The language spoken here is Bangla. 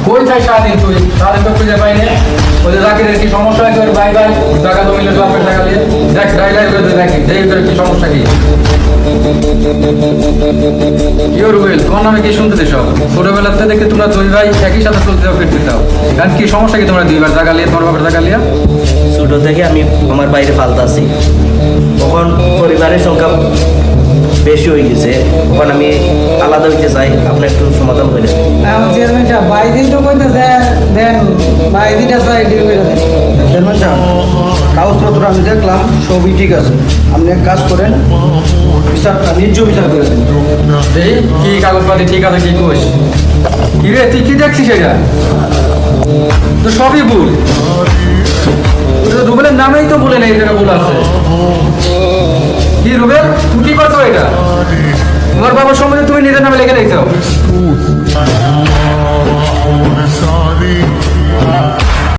কই চাই সারাদিন তুই সারাদিন তো খুঁজে পাইনি ওদের জাকিরের কি সমস্যা আছে ওর ভাই ভাই টাকা তো মিলে বাপের টাকা দিয়ে দেখ ডাইলাই করে দেখি দেখি তোর কি সমস্যা কি কি রুবেল তোমার নামে কি শুনতে সব ছোটবেলাতে দেখে তোমরা দুই ভাই একই সাথে চলতে যাও ফিরতে চাও কারণ কি সমস্যা কি তোমরা দুইবার টাকা নিয়ে তোমার বাপের টাকা নিয়ে ছোট থেকে আমি আমার বাইরে ফালতাছি, তখন পরিবারের সংখ্যা বেশি হয়ে গেছে, তখন আমি আলাদা হইতে চাই। আপনি একটু সমাধান করে দেন। চেয়ারম্যান সাহেব বাইদিন তো কইতেছে দেন বাইদিটা চাই ডিল করে দেন। চেয়ারম্যান সাহেব কাগজপত্র আমি দেখলাম সবই ঠিক আছে, আপনি এক কাজ করেন বিচারটা ন্যায্য বিচার করে দেন। এই কি কাগজপাতি ঠিক আছে কি কইস কি রে তুই কি দেখছিস এটা তো সবই ভুল রুবেলের নামেই তো বলে নেই এটা ভুল আছে কি রুবেল তুমি কি করছো এটা তোমার বাবার সম্বন্ধে তুমি নিজের নামে লিখে রেখেছো